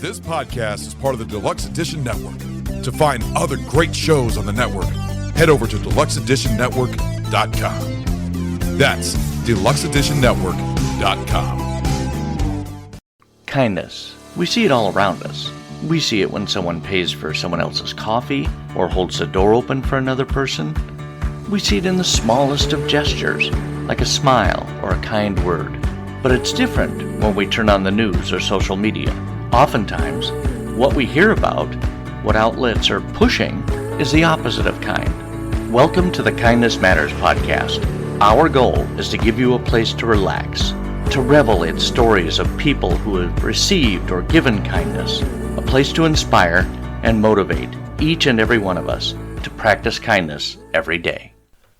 This podcast is part of the Deluxe Edition Network. To find other great shows on the network, head over to deluxeeditionnetwork.com. That's deluxeeditionnetwork.com. Kindness. We see it all around us. We see it when someone pays for someone else's coffee or holds the door open for another person. We see it in the smallest of gestures, like a smile or a kind word. But it's different when we turn on the news or social media. Oftentimes, what we hear about, what outlets are pushing, is the opposite of kind. Welcome to the Kindness Matters podcast. Our goal is to give you a place to relax, to revel in stories of people who have received or given kindness, a place to inspire and motivate each and every one of us to practice kindness every day.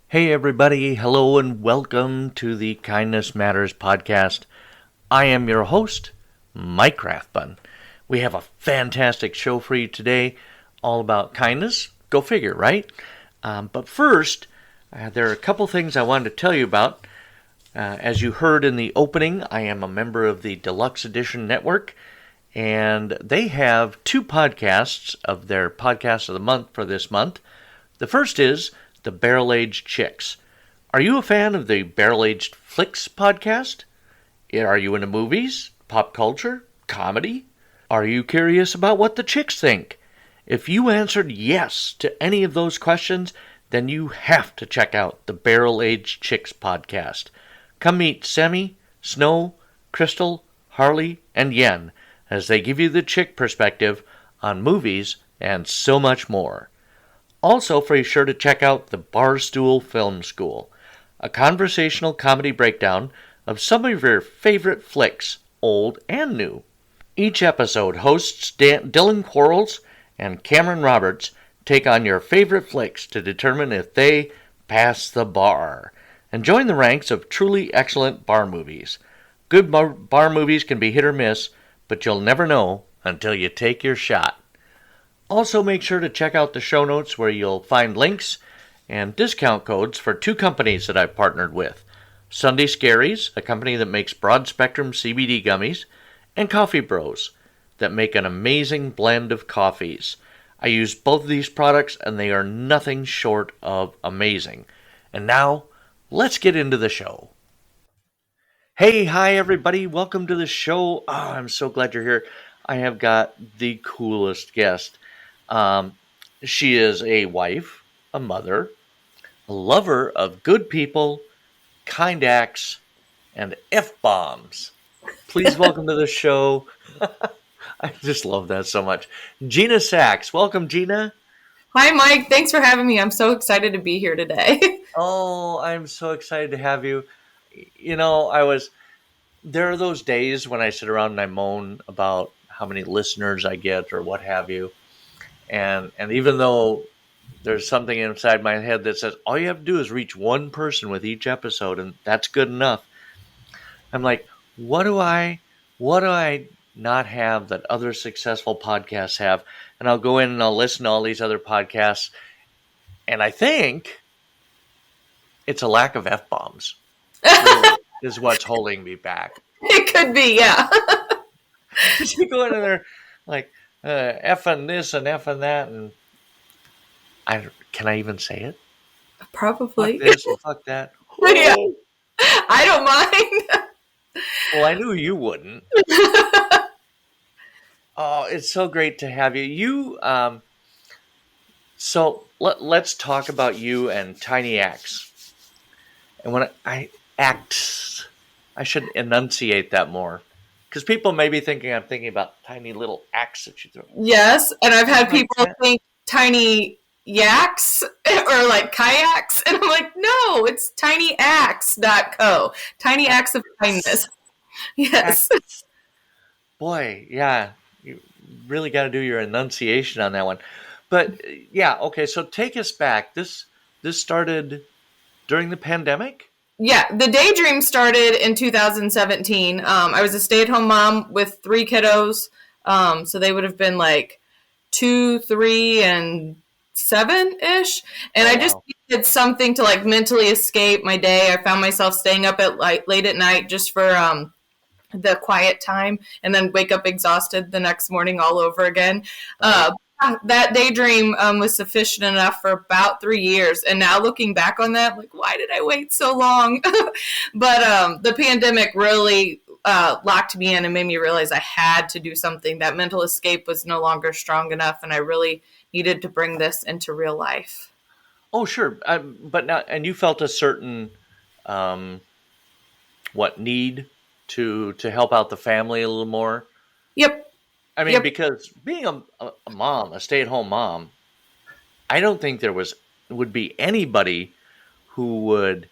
Hey everybody, hello and welcome to the Kindness Matters podcast. I am your host, Mike Rathbun. We have a fantastic show for you today, all about kindness. Go figure, right? But first, there are a couple things I wanted to tell you about. As you heard in the opening, I am a member of the Deluxe Edition Network, and they have two podcasts of their podcast of the month for this month. The first is the Barrel Aged Chicks. Are you a fan of the Barrel Aged Flicks podcast? Are you into movies, pop culture, comedy? Are you curious about what the chicks think? If you answered yes to any of those questions, then you have to check out the Barrel Aged Chicks podcast. Come meet Semi, Snow, Crystal, Harley, and Yen as they give you the chick perspective on movies and so much more. Also, be sure to check out the Barstool Film School, a conversational comedy breakdown of some of your favorite flicks, old and new. Each episode, hosts Dylan Quarles and Cameron Roberts take on your favorite flicks to determine if they pass the bar and join the ranks of truly excellent bar movies. Good bar movies can be hit or miss, but you'll never know until you take your shot. Also, make sure to check out the show notes where you'll find links and discount codes for two companies that I've partnered with. Sunday Scaries, a company that makes broad-spectrum CBD gummies, and Coffee Bros, that make an amazing blend of coffees. I use both of these products, and they are nothing short of amazing. And now, let's get into the show. Hey, hi everybody, welcome to the show. Oh, I'm so glad you're here. I have got the coolest guest. She is a wife, a mother, a lover of good people, kind acts, and F-bombs. Please welcome to the show. I just love that so much. Gina Sachs. Welcome, Gina. Hi, Mike. Thanks for having me. I'm so excited to be here today. Oh, I'm so excited to have you. You know, there are those days when I sit around and I moan about how many listeners I get or what have you. And even though there's something inside my head that says, all you have to do is reach one person with each episode, and that's good enough. I'm like, what do I not have that other successful podcasts have? And I'll go in and I'll listen to all these other podcasts, and I think it's a lack of F-bombs really is what's holding me back. It could be, yeah. You go in there like F-ing this and F-ing that, and can I even say it? Probably. Fuck this and fuck that. Yeah. I don't mind. Well, I knew you wouldn't. Oh, it's so great to have you. So let's talk about you and tiny acts. And when I should enunciate that more, because people may be thinking I'm thinking about tiny little acts that you throw. Yes, and I've had people think tiny yaks or like kayaks, and I'm like, no, it's tinyacts.co. Tiny acts of kindness. Yes. Boy, yeah, you really got to do your enunciation on that one. But yeah, okay, so take us back. This started during the pandemic? Yeah, the daydream started in 2017. I was a stay-at-home mom with 3 kiddos, so they would have been like 2, 3, and 7-ish, and I just needed something to like mentally escape my day. I found myself staying up at late at night just for the quiet time and then wake up exhausted the next morning all over again. That daydream was sufficient enough for about 3 years. And now looking back on that, like, why did I wait so long? But the pandemic really locked me in and made me realize I had to do something. That mental escape was no longer strong enough, and I really needed to bring this into real life. Oh, sure. But now, and you felt a certain need to help out the family a little more. Yep. I mean, because being a mom, a stay-at-home mom, I don't think there would be anybody who would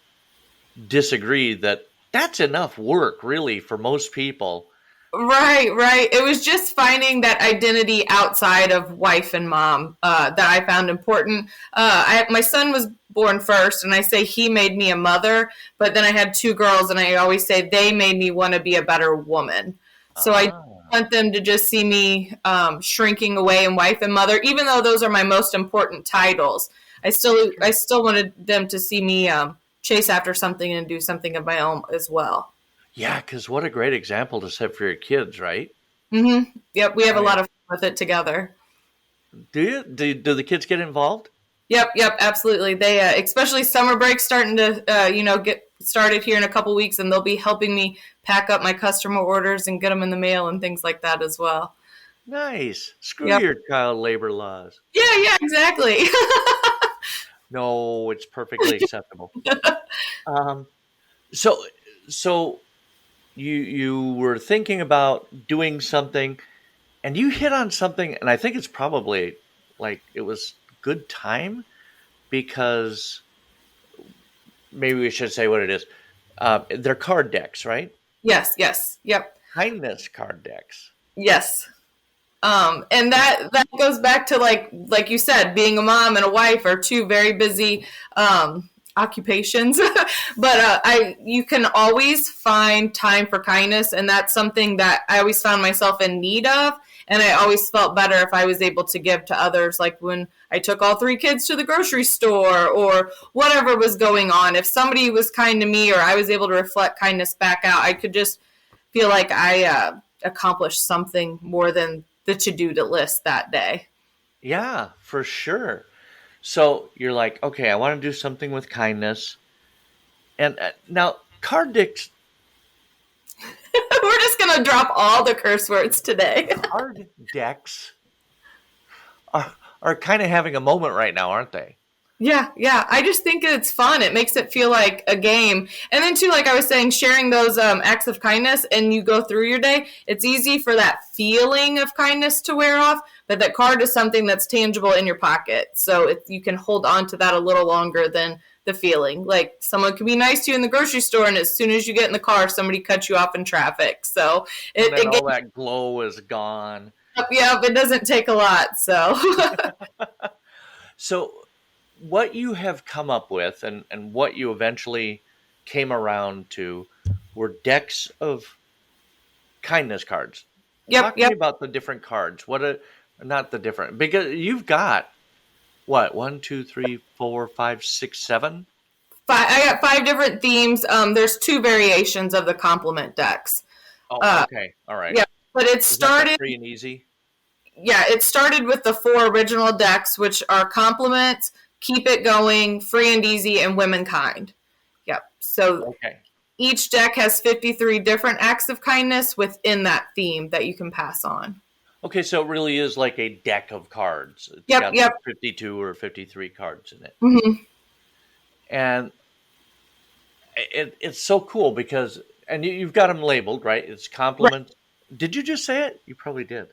disagree that that's enough work, really, for most people. Right. It was just finding that identity outside of wife and mom that I found important. My son was born first, and I say he made me a mother, but then I had 2 girls, and I always say they made me want to be a better woman. So I want them to just see me shrinking away in wife and mother, even though those are my most important titles. I still wanted them to see me chase after something and do something of my own as well. Yeah, because what a great example to set for your kids, right? Mm-hmm. Yep, we have a lot of fun with it together. Do you? Do the kids get involved? Yep, absolutely. They, especially summer break starting to, get started here in a couple weeks, and they'll be helping me pack up my customer orders and get them in the mail and things like that as well. Nice. Screw your child labor laws. Yeah, exactly. No, it's perfectly acceptable. So you were thinking about doing something, and you hit on something, and I think it's probably like it was good time, because maybe we should say what it is. They're card decks, right? Yes. Yep. Kindness card decks. Yes. And that goes back to like you said, being a mom and a wife are 2 very busy occupations, but you can always find time for kindness, and that's something that I always found myself in need of, and I always felt better if I was able to give to others, like when I took all 3 kids to the grocery store or whatever was going on. If somebody was kind to me or I was able to reflect kindness back out, I could just feel like I accomplished something more than the to-do list that day. Yeah, for sure. So you're like, okay, I want to do something with kindness. And now, card decks. We're just going to drop all the curse words today. Card decks are kind of having a moment right now, aren't they? Yeah. I just think it's fun. It makes it feel like a game. And then, too, like I was saying, sharing those acts of kindness and you go through your day, it's easy for that feeling of kindness to wear off, but that card is something that's tangible in your pocket. So you can hold on to that a little longer than the feeling. Like someone can be nice to you in the grocery store, and as soon as you get in the car, somebody cuts you off in traffic. So all that glow is gone. Yep, it doesn't take a lot. So, So what you have come up with and what you eventually came around to were decks of kindness cards. Talk to me about the different cards. Not the different, because you've got what, 1, 2, 3, 4, 5, 6, 7? I got 5 different themes. There's 2 variations of the compliment decks. Oh, okay. All right. Yeah, but it started free and easy. Yeah, it started with the 4 original decks, which are compliments, keep it going, free and easy, and womankind. Yep. So each deck has 53 different acts of kindness within that theme that you can pass on. Okay, so it really is like a deck of cards. It's got 52 or 53 cards in it. Mm-hmm. And it's so cool because, and you've got them labeled, right? It's compliments. Right. Did you just say it? You probably did.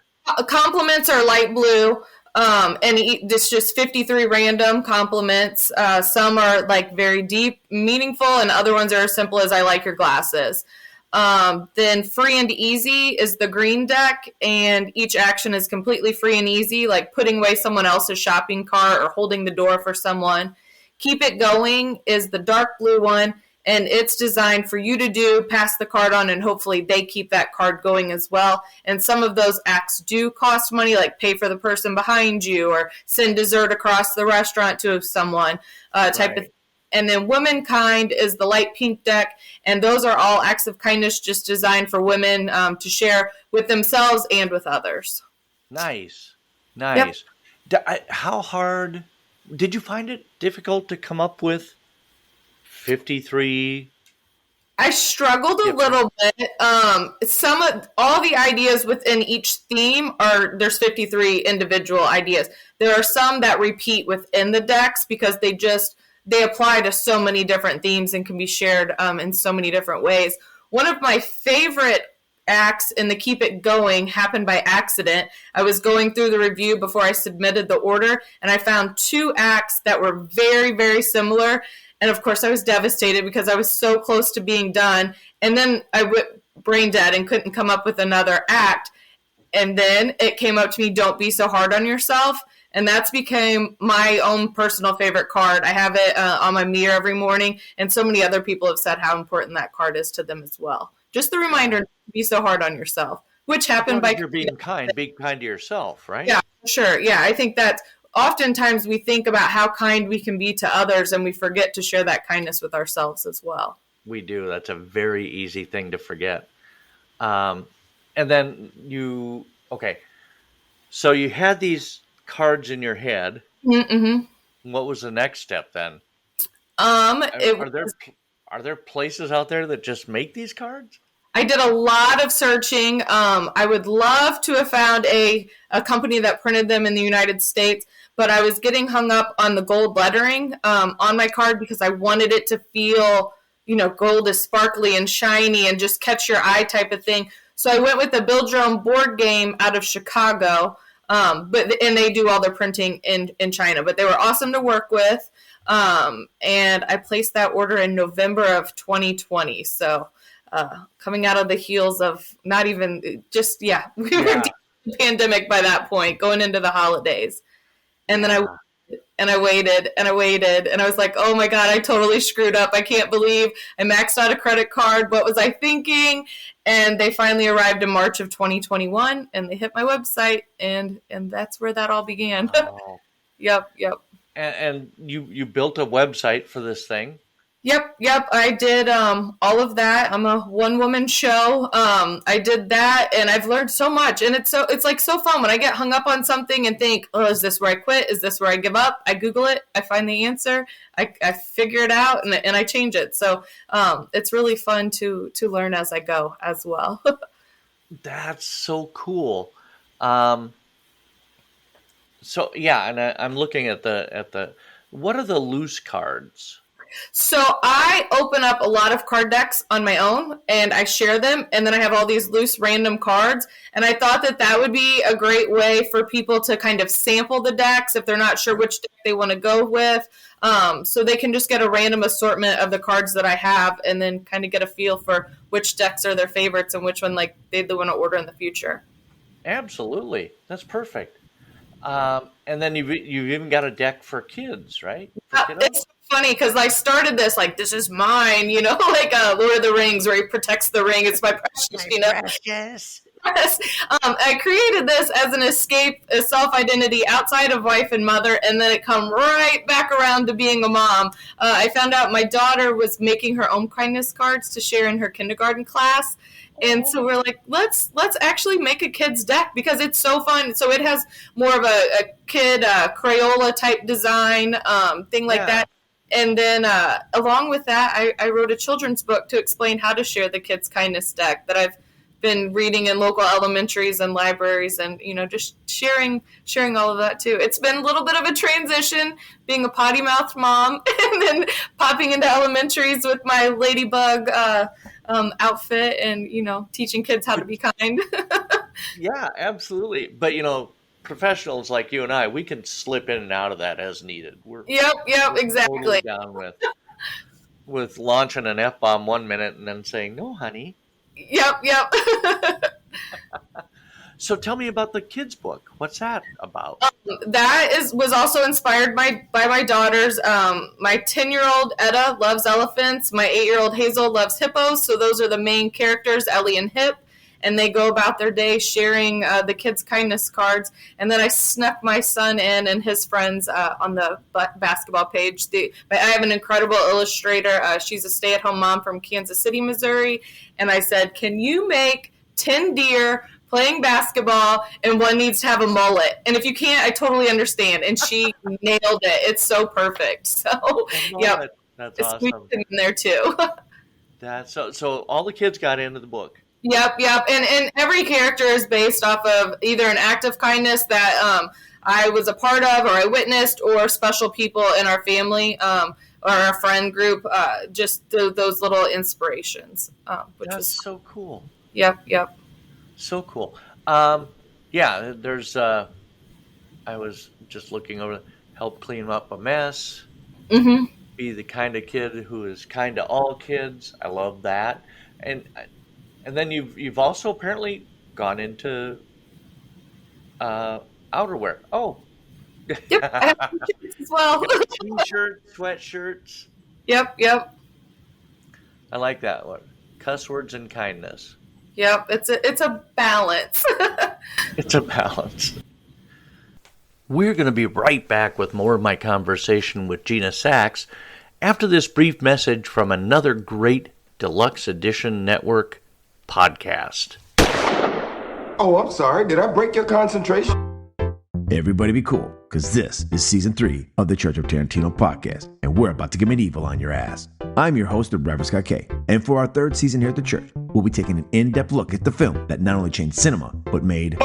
Compliments are light blue, and it's just 53 random compliments. Some are like very deep, meaningful, and other ones are as simple as I like your glasses. Then free and easy is the green deck, and each action is completely free and easy, like putting away someone else's shopping cart or holding the door for someone. Keep it going is the dark blue one, and it's designed for you to do, pass the card on, and hopefully they keep that card going as well. And some of those acts do cost money, like pay for the person behind you or send dessert across the restaurant to someone type of. And then womankind is the light pink deck. And those are all acts of kindness just designed for women to share with themselves and with others. Nice. Nice. Yep. How hard did you find it difficult to come up with 53? I struggled a little bit. Some of all the ideas within each theme there's 53 individual ideas. There are some that repeat within the decks because they apply to so many different themes and can be shared in so many different ways. One of my favorite acts in the Keep It Going happened by accident. I was going through the review before I submitted the order, and I found 2 acts that were very, very similar. And of course, I was devastated because I was so close to being done. And then I went brain dead and couldn't come up with another act. And then it came up to me, don't be so hard on yourself. And that's became my own personal favorite card. I have it on my mirror every morning. And so many other people have said how important that card is to them as well. Just the reminder, don't be so hard on yourself, which happened by you're being kind. Be kind to yourself, right? Yeah, sure. Yeah, I think that's oftentimes we think about how kind we can be to others and we forget to share that kindness with ourselves as well. We do. That's a very easy thing to forget. And then so you had these cards in your head. Mm-hmm. What was the next step then? Are there places out there that just make these cards? I did a lot of searching. I would love to have found a company that printed them in the United States, but I was getting hung up on the gold lettering on my card because I wanted it to feel, gold is sparkly and shiny and just catch your eye type of thing. So I went with the Build Your Own board game out of Chicago, and they do all their printing in China, but they were awesome to work with. And I placed that order in November of 2020. So coming out of the heels of we were deep in the pandemic by that point, going into the holidays. And then I waited and I was like, oh my God, I totally screwed up. I can't believe I maxed out a credit card. What was I thinking? And they finally arrived in March of 2021 and they hit my website and that's where that all began. Oh. Yep. And you built a website for this thing? Yep. I did all of that. I'm a one-woman show. I did that, and I've learned so much. And it's like so fun when I get hung up on something and think, oh, is this where I quit? Is this where I give up? I Google it. I find the answer. I figure it out, and I change it. So it's really fun to learn as I go as well. That's so cool. And I'm looking at the what are the loose cards? So I open up a lot of card decks on my own and I share them, and then I have all these loose random cards, and I thought that would be a great way for people to kind of sample the decks if they're not sure which deck they want to go with, so they can just get a random assortment of the cards that I have and then kind of get a feel for which decks are their favorites and which one they'd want to order in the future. Absolutely. That's perfect. And then you've even got a deck for kids, right? It's funny because I started this this is mine, like Lord of the Rings where he protects the ring. It's my precious, Yes. Yes. I created this as an escape, a self-identity outside of wife and mother, and then it come right back around to being a mom. I found out my daughter was making her own kindness cards to share in her kindergarten class. And so we're like, let's actually make a kid's deck because it's so fun. So it has more of a kid Crayola type design, thing like that. And then along with that, I wrote a children's book to explain how to share the kids' kindness deck that I've been reading in local elementaries and libraries and, just sharing all of that too. It's been a little bit of a transition being a potty mouthed mom and then popping into elementaries with my ladybug outfit and, teaching kids how to be kind. Yeah, absolutely. But, professionals like you and I, we can slip in and out of that as needed. We're exactly. Totally down with launching an F-bomb 1 minute and then saying, no, honey. Yep. So tell me about the kids' book. What's that about? That was also inspired by my daughters. My 10-year-old Etta loves elephants. My 8-year-old Hazel loves hippos. So those are the main characters, Ellie and Hip. and they go about their day sharing the kids' kindness cards. And then I snuck my son in and his friends on the basketball page. I have an incredible illustrator. She's a stay-at-home mom from Kansas City, Missouri. And I said, can you make 10 deer playing basketball, and one needs to have a mullet? And if you can't, I totally understand. And she nailed it. It's so perfect. So, yeah, that's it's awesome. in there too. That's so all the kids got into the book. Yep. And every character is based off of either an act of kindness that I was a part of, or I witnessed, or special people in our family or our friend group. Just those little inspirations, which That's was so cool. Yep. So cool. Yeah, there's. I was just looking over. Help clean up a mess. Mm-hmm. Be the kind of kid who is kind to all kids. I love that. And then you've also apparently gone into outerwear. Oh. Yep. I have t-shirts as well. T-shirts, sweatshirts. Yep. I like that one. Cuss words and kindness. Yep. It's a balance. It's a balance. We're going to be right back with more of my conversation with Gina Sachs after this brief message from another great Deluxe Edition Network podcast. Oh, I'm sorry. Did I break your concentration? Everybody be cool, because this is Season 3 of the Church of Tarantino podcast, and we're about to get medieval on your ass. I'm your host, the Reverend Scott K, and for our third season here at the church, we'll be taking an in-depth look at the film that not only changed cinema, but made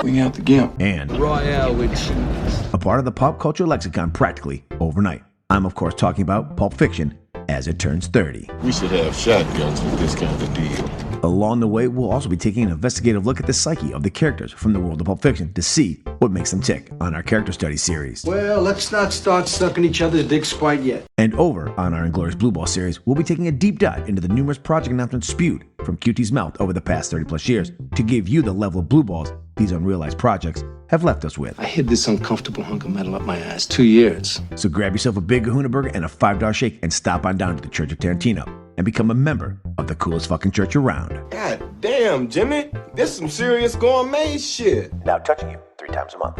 We out the gimp. and Royale with cheese. a part of the pop culture lexicon practically overnight. I'm, of course, talking about Pulp Fiction as it turns 30. We should have shotguns with this kind of deal. Along the way, we'll also be taking an investigative look at the psyche of the characters from the world of Pulp Fiction to see what makes them tick on our character study series. Well, let's not start sucking each other's dicks quite yet. And over on our Inglourious Blue Ball series, we'll be taking a deep dive into the numerous project announcements spewed from QT's mouth over the past 30 plus years to give you the level of blue balls these unrealized projects have left us with. I hid this uncomfortable hunk of metal up my ass 2 years. So grab yourself a big kahuna burger and a $5 shake and stop on down to the Church of Tarantino and become a member of the coolest fucking church around. God damn, Jimmy. This some serious gourmet shit. Now touching you 3 times a month.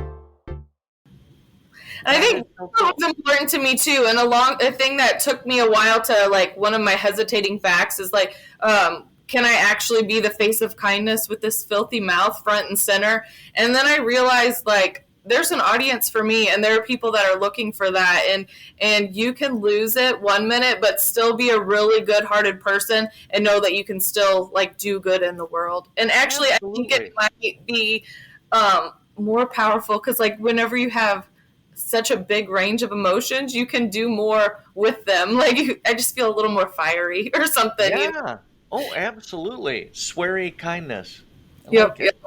I think that was important to me too. And a thing that took me a while to, like, one of my hesitating facts is like, can I actually be the face of kindness with this filthy mouth front and center? And then I realized, like, there's an audience for me, and there are people that are looking for that. And you can lose it 1 minute, but still be a really good-hearted person and know that you can still, like, do good in the world. And actually, Absolutely. I think it might be more powerful because, like, whenever you have such a big range of emotions, you can do more with them. Like, I just feel a little more fiery or something. Yeah. You know? Oh, absolutely. Sweary kindness. I Yep. like it.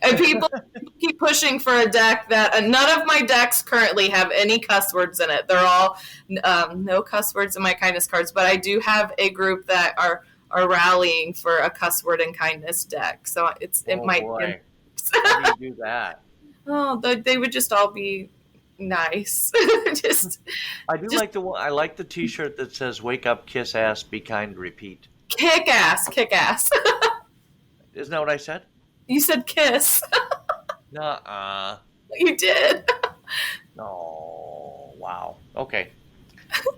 And people keep pushing for a deck that none of my decks currently have any cuss words in it. They're all no cuss words in my kindness cards, but I do have a group that are rallying for a cuss word and kindness deck. So it might. Boy. How do you do that? Oh, they would just all be nice. I like the one. I like the T-shirt that says "Wake up, kiss ass, be kind, repeat." kick ass. Isn't that what I said? You said kiss. Nuh-uh. You did. Oh, wow. Okay.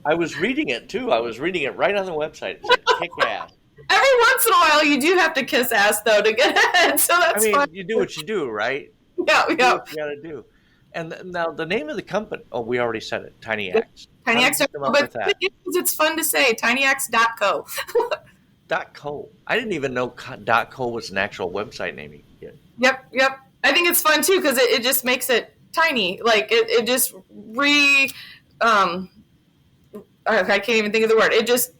I was reading it too. I was reading it right on the website. It said "kick ass." Every once in a while, you do have to kiss ass though to get ahead. So that's fine. You do what you do, right? Yeah. Do what you gotta do. And now the name of the company. Oh, we already said it. Tiny Axe. TinyX.co, but it's fun to say. TinyX.co. .co. I didn't even know .co was an actual website name. Yep. I think it's fun too because it just makes it tiny. Like it just I can't even think of the word. It just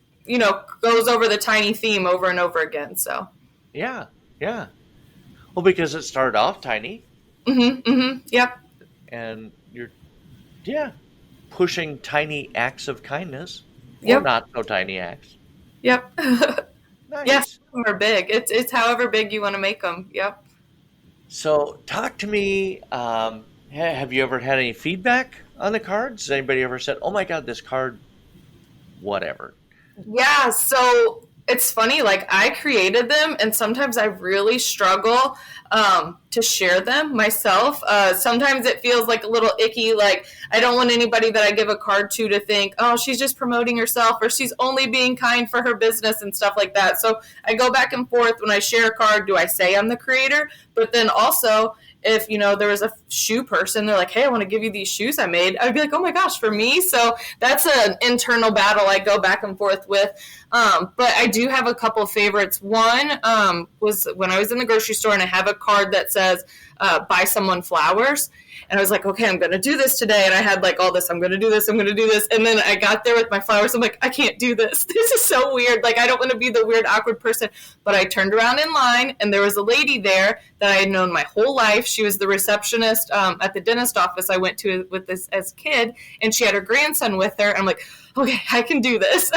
goes over the tiny theme over and over again. So Yeah. Well, because it started off tiny. Yep. And you're pushing tiny acts of kindness. Yep. Or not so tiny acts. Yep. Nice. Yes, some are big. It's however big you want to make them. Yep. So talk to me. Have you ever had any feedback on the cards? Has anybody ever said, "Oh my God, this card, whatever"? Yeah. So It's funny, like I created them, and sometimes I really struggle to share them myself. Sometimes it feels like a little icky, like I don't want anybody that I give a card to think, oh, she's just promoting herself or she's only being kind for her business and stuff like that. So I go back and forth when I share a card. Do I say I'm the creator? But then also, if there was a shoe person, they're like, hey, I want to give you these shoes I made, I'd be like, oh my gosh, for me. So that's an internal battle I go back and forth with. But I do have a couple of favorites. One was when I was in the grocery store, and I have a card that says buy someone flowers. And I was like, okay, I'm going to do this today. And I had like all this, I'm going to do this, I'm going to do this. And then I got there with my flowers. I'm like, I can't do this. This is so weird. Like, I don't want to be the weird, awkward person. But I turned around in line, and there was a lady there that I had known my whole life. She was the receptionist at the dentist office I went to with this as a kid. And she had her grandson with her. I'm like, okay, I can do this.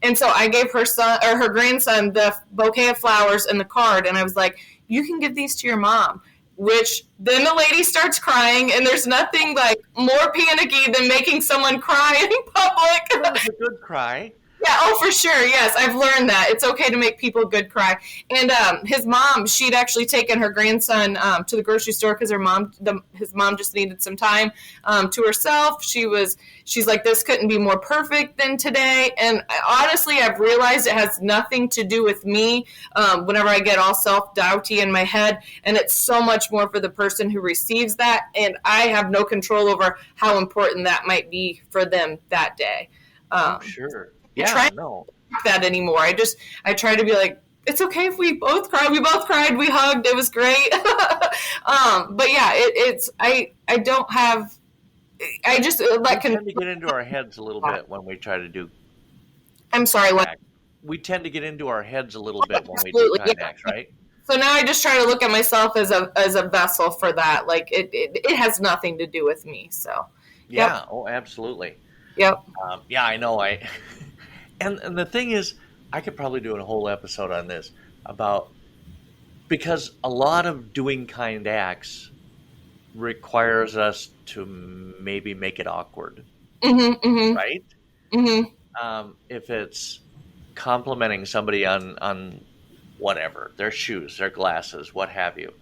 And so I gave her son or her grandson the bouquet of flowers and the card. And I was like, you can give these to your mom. Which then the lady starts crying, and there's nothing like more panicky than making someone cry in public. That was a good cry. Yeah, oh, for sure. Yes, I've learned that. It's okay to make people good cry. And his mom, she'd actually taken her grandson to the grocery store because his mom just needed some time to herself. She's like, this couldn't be more perfect than today. And honestly, I've realized it has nothing to do with me whenever I get all self-doubty in my head. And it's so much more for the person who receives that. And I have no control over how important that might be for them that day. Sure. Yeah, no. That anymore. I try to be like, it's okay if we both cry. We both cried. We hugged. It was great. But yeah, I don't have. I just like we tend to get into our heads a little bit when we try to do. I'm sorry. What? We tend to get into our heads a little bit when we do kind acts, right? So now I just try to look at myself as a vessel for that. Like it has nothing to do with me. So. Yeah. Yep. Oh, absolutely. Yep. Yeah, I know. And the thing is, I could probably do a whole episode on this because a lot of doing kind acts requires us to maybe make it awkward, right? Mm-hmm. If it's complimenting somebody on whatever, their shoes, their glasses, what have you,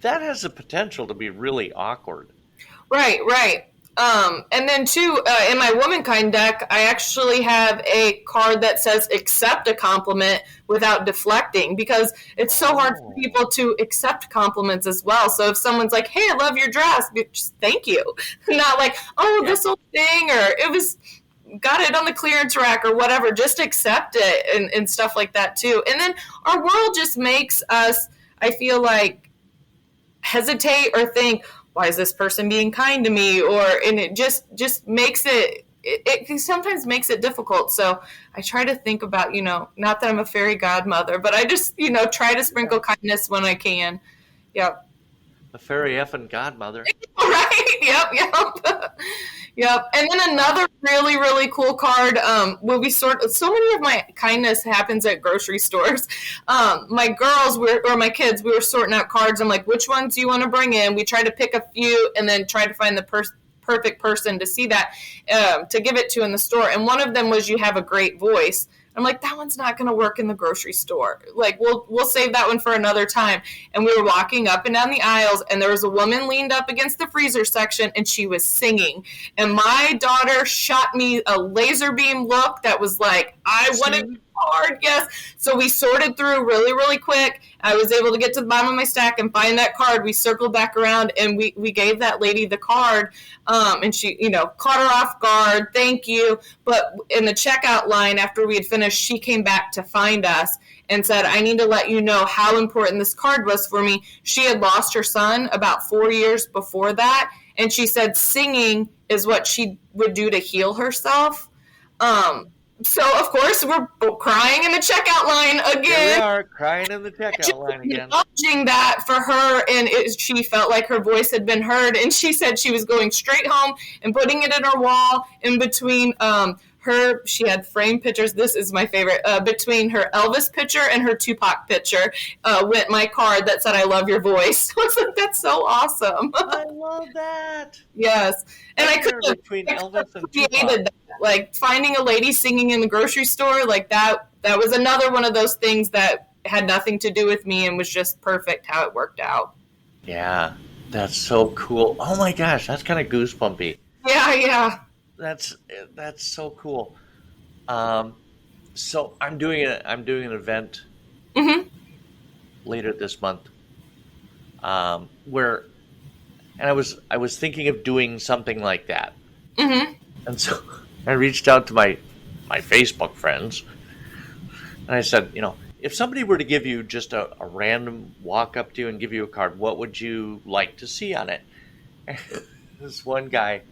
that has the potential to be really awkward. Right. And then too, in my womankind deck, I actually have a card that says accept a compliment without deflecting, because it's so hard for people to accept compliments as well. So if someone's like, hey, I love your dress, just thank you. Not like, oh, this old thing, or it was got it on the clearance rack or whatever. Just accept it and stuff like that too. And then our world just makes us, I feel like, hesitate or think, why is this person being kind to me? And it just makes it sometimes makes it difficult. So I try to think about, not that I'm a fairy godmother, but I just, try to sprinkle kindness when I can. Yep. A fairy effing godmother. Right. Yep. Yep. And then another really, really cool card will be so many of my kindness happens at grocery stores. My girls or my kids, we were sorting out cards. I'm like, which ones do you want to bring in? We try to pick a few and then try to find the perfect person to see that, to give it to in the store. And one of them was, you have a great voice. I'm like, that one's not going to work in the grocery store. Like, we'll save that one for another time. And we were walking up and down the aisles, and there was a woman leaned up against the freezer section, and she was singing. And my daughter shot me a laser beam look that was like, I wanted card, yes. So we sorted through really, really quick. I was able to get to the bottom of my stack and find that card. We circled back around, and we gave that lady the card, and she, caught her off guard. Thank you. But in the checkout line, after we had finished, she came back to find us and said, I need to let you know how important this card was for me. She had lost her son about 4 years before that, and she said singing is what she would do to heal herself. So, of course, we're crying in the checkout line again. Here we are, crying in the checkout line again. Acknowledging that for her, and she felt like her voice had been heard, and she said she was going straight home and putting it in her wall in between She had framed pictures. This is my favorite. Between her Elvis picture and her Tupac picture, went my card that said, "I love your voice." I was like, that's so awesome. I love that. Yes. And I could have between Elvis and created Tupac. that. Like finding a lady singing in the grocery store, like that was another one of those things that had nothing to do with me and was just perfect how it worked out. Yeah, that's so cool. Oh my gosh, that's kind of goosebumpy. Yeah. That's so cool. So I'm doing an event later this month, where, and I was thinking of doing something like that, and so I reached out to my Facebook friends, and I said, if somebody were to give you just a random walk up to you and give you a card, what would you like to see on it? And this one guy,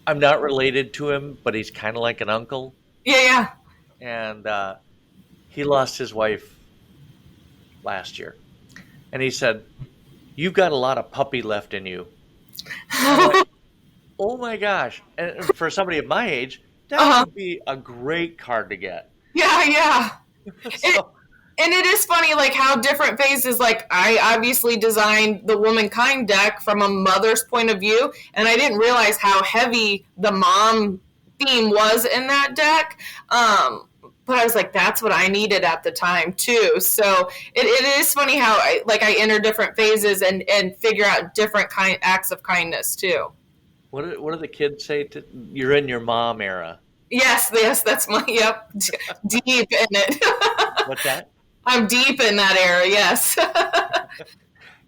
I'm not related to him, but he's kind of like an uncle. Yeah. And he lost his wife last year. And he said, "You've got a lot of puppy left in you." I went, oh my gosh. And for somebody of my age, that would be a great card to get. Yeah. So, And it is funny, like, how different phases, like, I obviously designed the Womankind deck from a mother's point of view, and I didn't realize how heavy the mom theme was in that deck. But I was like, that's what I needed at the time, too. So it is funny how, I enter different phases and figure out different acts of kindness, too. what do the kids say? You're in your mom era. Yes, that's deep in it. What's that? I'm deep in that era, yes.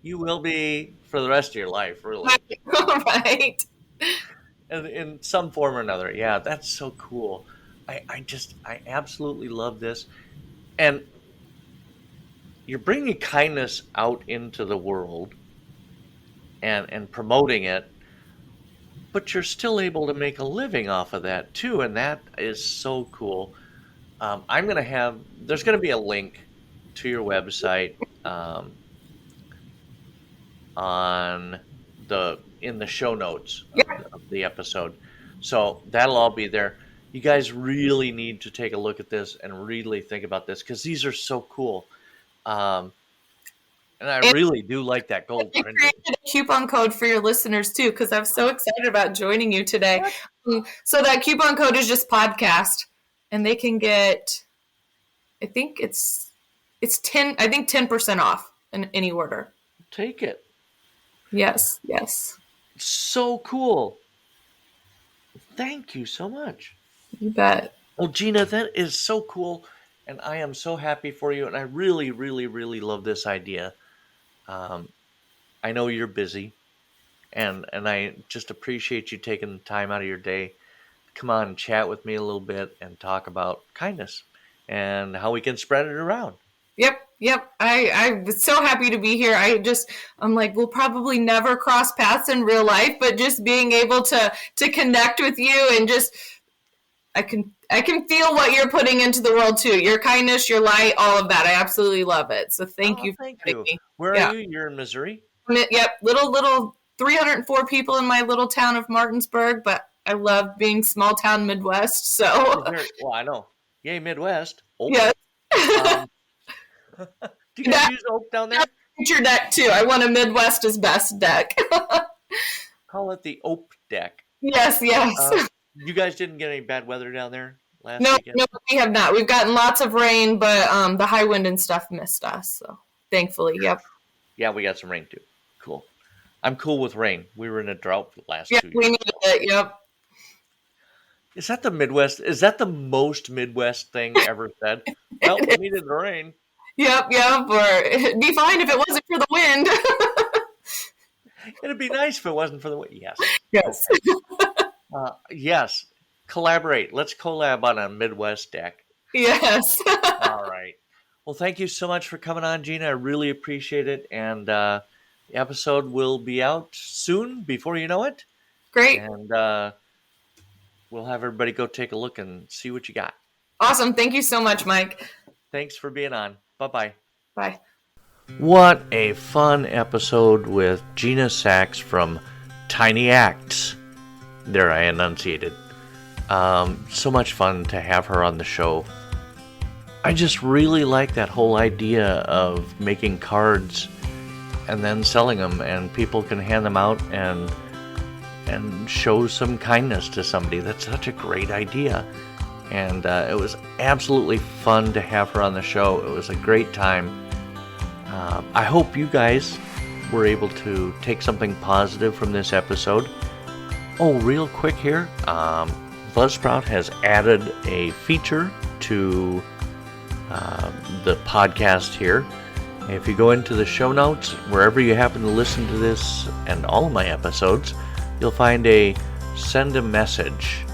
You will be for the rest of your life, really. Right. In some form or another. Yeah, that's so cool. I absolutely love this. And you're bringing kindness out into the world and promoting it, but you're still able to make a living off of that too, and that is so cool. There's going to be a link to your website in the show notes of the episode. So that'll all be there. You guys really need to take a look at this and really think about this, because these are so cool. And I really do like that gold I printing. created a coupon code for your listeners too, because I'm so excited about joining you today. So that coupon code is just podcast, and they can get, I think it's 10% off in any order. Take it. Yes. So cool. Thank you so much. You bet. Well, Gina, that is so cool, and I am so happy for you, and I really, really, really love this idea. I know you're busy, and I just appreciate you taking the time out of your day to come on and chat with me a little bit and talk about kindness and how we can spread it around. Yep. I was so happy to be here. I'm like, we'll probably never cross paths in real life, but just being able to connect with you and just, I can feel what you're putting into the world too. Your kindness, your light, all of that. I absolutely love it. So thank you. Thank you. Where are you? You're in Missouri? Yep. Little 304 people in my little town of Martinsburg, but I love being small town Midwest. So well, I know. Yay, Midwest. Yes. Do you guys use oak down there? Feature deck too. I want a Midwest is best deck. Call it the oak deck. Yes. You guys didn't get any bad weather down there last No, weekend? no, we have not. We've gotten lots of rain, but the high wind and stuff missed us. So thankfully, yep. Yeah, we got some rain too. Cool. I'm cool with rain. We were in a drought for the last 2 years. We needed it. Yep. Is that the Midwest? Is that the most Midwest thing ever said? Well, we needed the rain. Yep. Or it'd be fine if it wasn't for the wind. It'd be nice if it wasn't for the wind. Yes. Yes. Yes. Collaborate. Let's collab on a Midwest deck. Yes. All right. Well, thank you so much for coming on, Gina. I really appreciate it. And the episode will be out soon, before you know it. Great. And we'll have everybody go take a look and see what you got. Awesome. Thank you so much, Mike. Thanks for being on. Bye-bye. Bye. What a fun episode with Gina Sachs from Tiny Acts. There, I enunciated. So much fun to have her on the show. I just really like that whole idea of making cards and then selling them, and people can hand them out and show some kindness to somebody. That's such a great idea. And it was absolutely fun to have her on the show. It was a great time. I hope you guys were able to take something positive from this episode. Oh, real quick here, Buzzsprout has added a feature to the podcast here. If you go into the show notes, wherever you happen to listen to this and all of my episodes, you'll find a send a message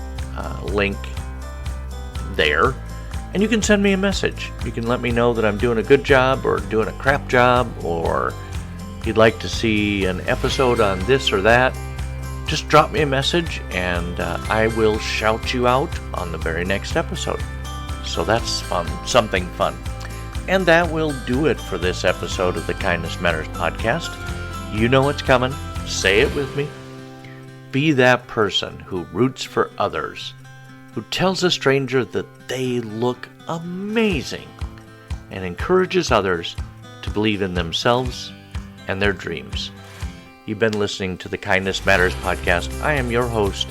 link there, and you can send me a message. You can let me know that I'm doing a good job or doing a crap job, or you'd like to see an episode on this or that. Just drop me a message and I will shout you out on the very next episode. So that's fun, something fun. And that will do it for this episode of the Kindness Matters podcast. You know what's coming. Say it with me. Be that person who roots for others, who tells a stranger that they look amazing, and encourages others to believe in themselves and their dreams. You've been listening to the Kindness Matters podcast. I am your host,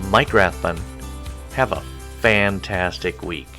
Mike Rathbun. Have a fantastic week.